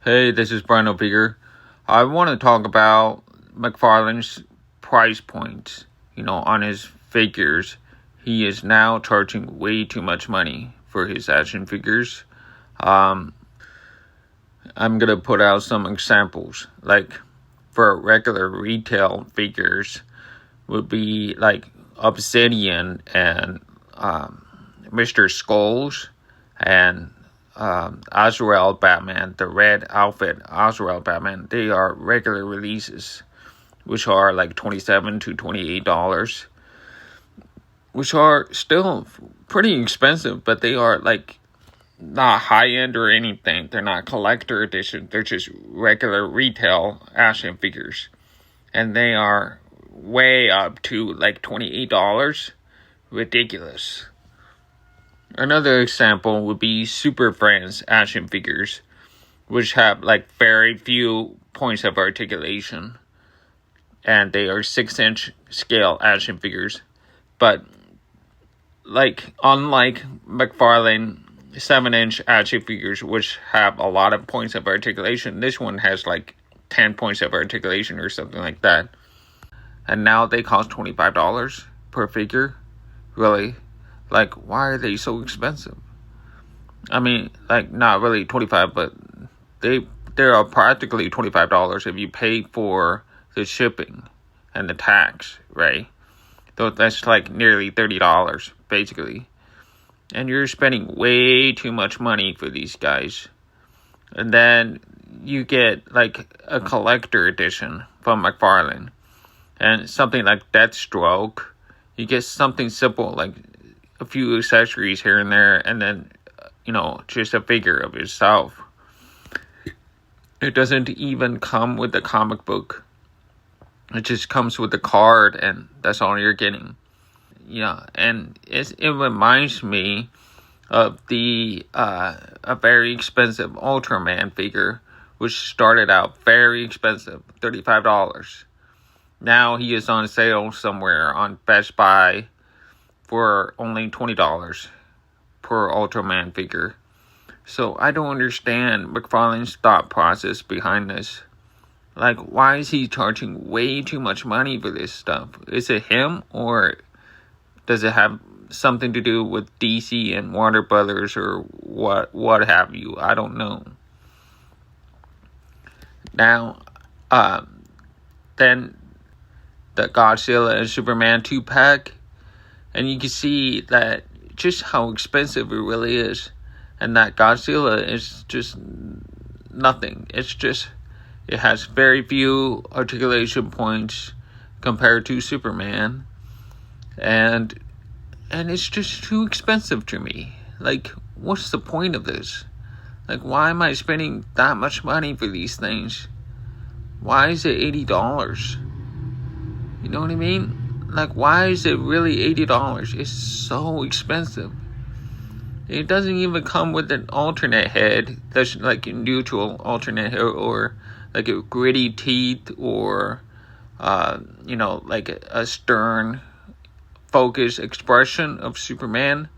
Hey, this is Brian O'Figure. I want to talk about McFarlane's price points. On his figures, he is now charging way too much money for his action figures. I'm going to put out some examples. Like, for regular retail figures, would be like Obsidian and Mr. Skulls and Azrael Batman, the red outfit Azrael Batman. They are regular releases, which are like $27 to $28, which are still pretty expensive, but they are like not high end or anything. They're not collector edition. They're just regular retail action figures, and they are way up to like $28. Ridiculous. Another example would be Super Friends action figures, which have like very few points of articulation, and they are 6-inch scale action figures. But like unlike McFarlane 7-inch action figures, which have a lot of points of articulation, this one has like 10 points of articulation or something like that. And now they cost $25 per figure. Really? Like, why are they so expensive? I mean, like, not really 25, but they are practically $25 if you pay for the shipping and the tax, right? So that's like nearly $30, basically. And you're spending way too much money for these guys. And then you get like a collector edition from McFarlane. And something like Deathstroke, you get something simple like a few accessories here and there, and then, just a figure of itself. It doesn't even come with the comic book. It just comes with the card, and that's all you're getting. Yeah, and it reminds me of a very expensive Ultraman figure, which started out very expensive, $35. Now he is on sale somewhere on Best Buy for only $20 per Ultraman figure. So I don't understand McFarlane's thought process behind this. Like, why is he charging way too much money for this stuff? Is it him, or does it have something to do with DC and Warner Brothers or what have you? I don't know. Now, then the Godzilla and Superman 2-pack, and you can see that just how expensive it really is, and that Godzilla is just nothing. It has very few articulation points compared to Superman, and it's just too expensive to me. Like, what's the point of this? Like, why am I spending that much money for these things? Why is it $80? You know what I mean? Like, why is it really $80? It's so expensive. It doesn't even come with an alternate head that's like a neutral alternate head, or like a gritty teeth, or like a stern focused expression of Superman.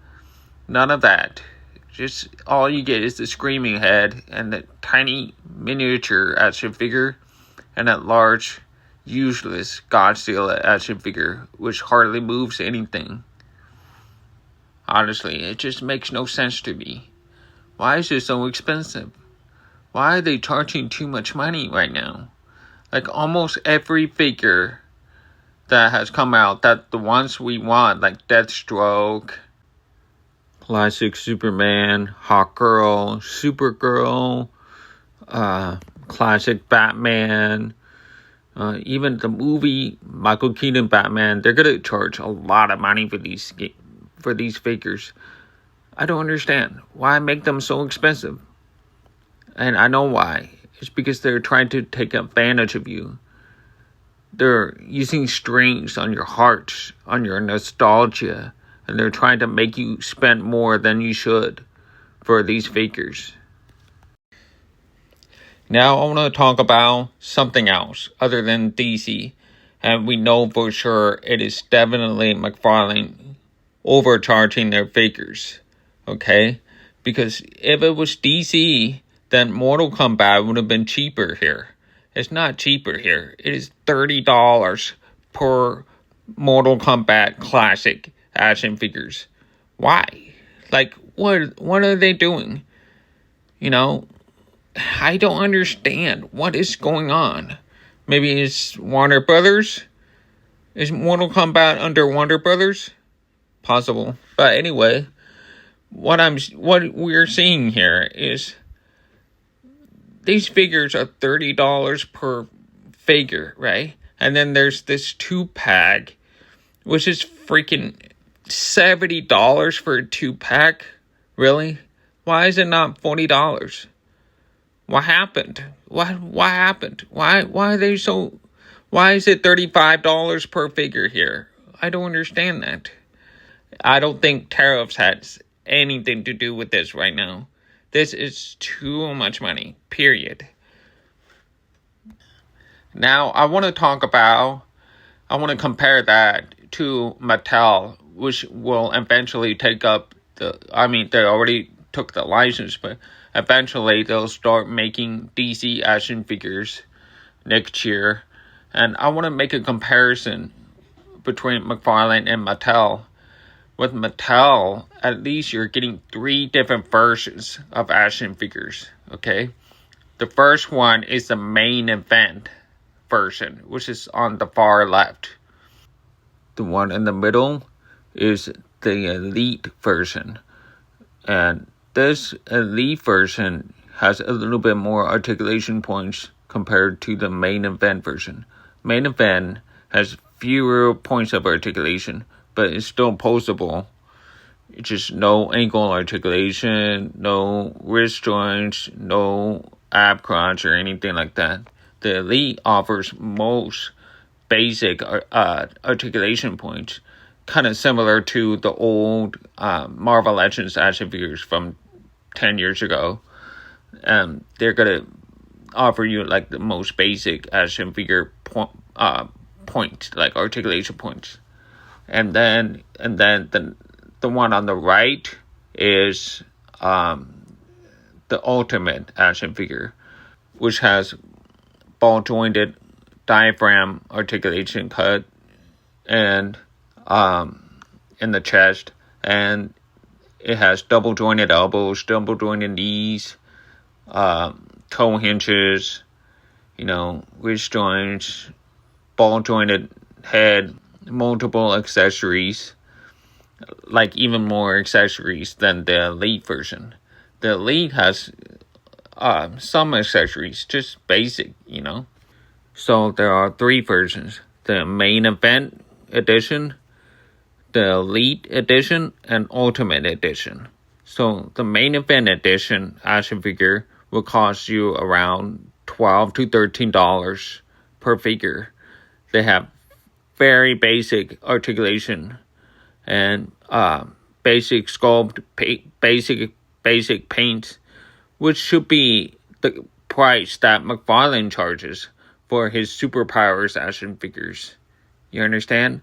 None of that. Just all you get is the screaming head and the tiny miniature action figure, and that large useless Godzilla action figure which hardly moves anything. Honestly, it just makes no sense to me. Why is it so expensive? Why are they charging too much money right now? Like, almost every figure that has come out, that the ones we want, like Deathstroke, classic Superman, Hawkgirl, Supergirl, classic Batman, even the movie Michael Keaton Batman, they're gonna charge a lot of money for these figures. I don't understand why make them so expensive. And I know why. It's because they're trying to take advantage of you. They're using strings on your heart, on your nostalgia, and they're trying to make you spend more than you should for these figures. Now I want to talk about something else other than DC. And we know for sure it is definitely McFarlane overcharging their figures. Okay? Because if it was DC, then Mortal Kombat would have been cheaper here. It's not cheaper here. It is $30 per Mortal Kombat Classic action figures. Why? Like, what are they doing? You know, I don't understand what is going on. Maybe it's Warner Brothers? Is Mortal Kombat under Warner Brothers? Possible. But anyway, what we're seeing here is these figures are $30 per figure, right? And then there's this 2-pack, which is freaking $70 for a 2-pack. Really? Why is it not $40? What happened? What happened? Why are they so? Why is it $35 per figure here? I don't understand that. I don't think tariffs has anything to do with this right now. This is too much money, period. Now, I want to compare that to Mattel, which will eventually take up they already took the license, but eventually they'll start making DC action figures next year. And I want to make a comparison between McFarlane and Mattel. With Mattel, at least you're getting 3 different versions of action figures, okay? The first one is the main event version, which is on the far left. The one in the middle is the elite version. And this elite version has a little bit more articulation points compared to the main event version. Main event has fewer points of articulation, but it's still poseable. It's just no ankle articulation, no wrist joints, no ab crunch or anything like that. The Elite offers most basic articulation points, kind of similar to the old Marvel Legends action figures from 10 years ago. They're going to offer you like the most basic action figure points, like articulation points. And then the one on the right is the ultimate action figure, which has ball jointed diaphragm articulation cut and in the chest, and it has double jointed elbows, double jointed knees, toe hinges, wrist joints, ball jointed head, multiple accessories, like even more accessories than the Elite version. The Elite has some accessories, just basic, So there are 3 versions: the main event edition, the Elite edition, and Ultimate edition. So the main event edition action figure will cost you around $12 to $13 per figure. They have very basic articulation and basic sculpt, basic paint, which should be the price that McFarlane charges for his superpowers action figures. You understand?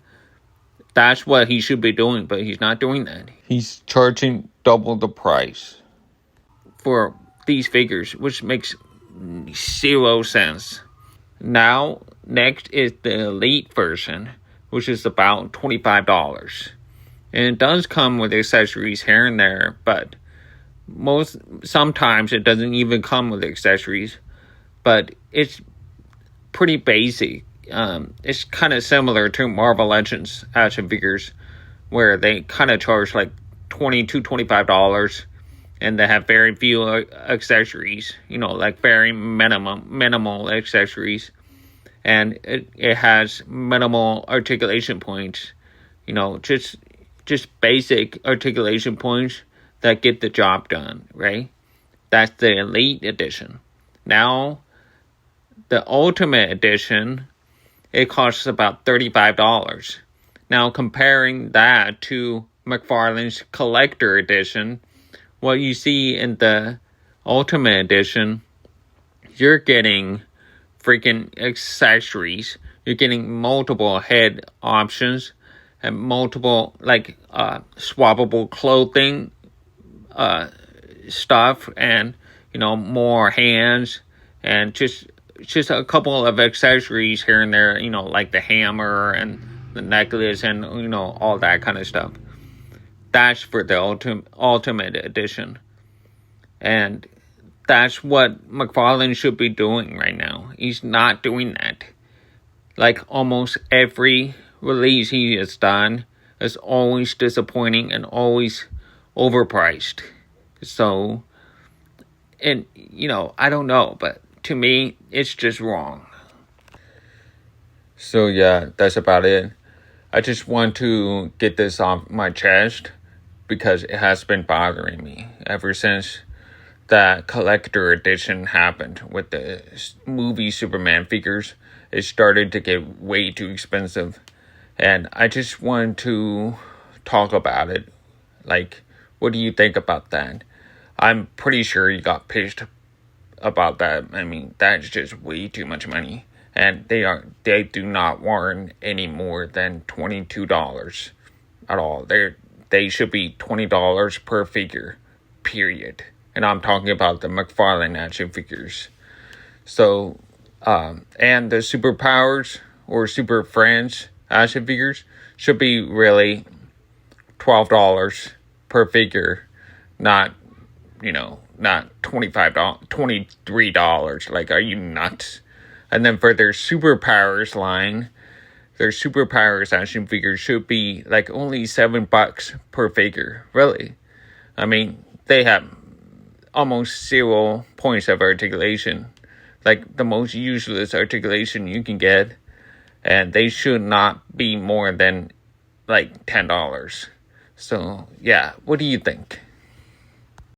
That's what he should be doing, but he's not doing that. He's charging double the price for these figures, which makes 0 sense. Now, next is the Elite version, which is about $25. And it does come with accessories here and there, but sometimes it doesn't even come with accessories. But it's pretty basic. It's kind of similar to Marvel Legends action figures, where they kind of charge like $20 to $25, and they have very few accessories, like very minimal accessories, and it has minimal articulation points, just basic articulation points that get the job done, right? That's the Elite edition. Now, the Ultimate edition, it costs about $35. Now, comparing that to McFarlane's Collector Edition, what you see in the Ultimate Edition, you're getting freaking accessories. You're getting multiple head options and multiple, swappable clothing stuff. And more hands and just a couple of accessories here and there, like the hammer and the necklace and, all that kind of stuff. That's for the ultimate edition. And that's what McFarlane should be doing right now. He's not doing that. Like almost every release he has done is always disappointing and always overpriced. So, and I don't know, but to me, it's just wrong. So yeah, that's about it. I just want to get this off my chest because it has been bothering me ever since that collector edition happened with the movie Superman figures. It started to get way too expensive. And I just wanted to talk about it. Like, what do you think about that? I'm pretty sure you got pissed about that. I mean, that's just way too much money. And they do not warrant any more than $22 at all. They should be $20 per figure, period. And I'm talking about the McFarlane action figures. So, and the superpowers or super friends action figures should be really $12 per figure, not $25, $23. Like, are you nuts? And then for their superpowers line, their superpowers action figures should be like only $7 per figure. Really? I mean, they have almost 0 points of articulation. Like the most useless articulation you can get. And they should not be more than like $10. So, yeah, what do you think?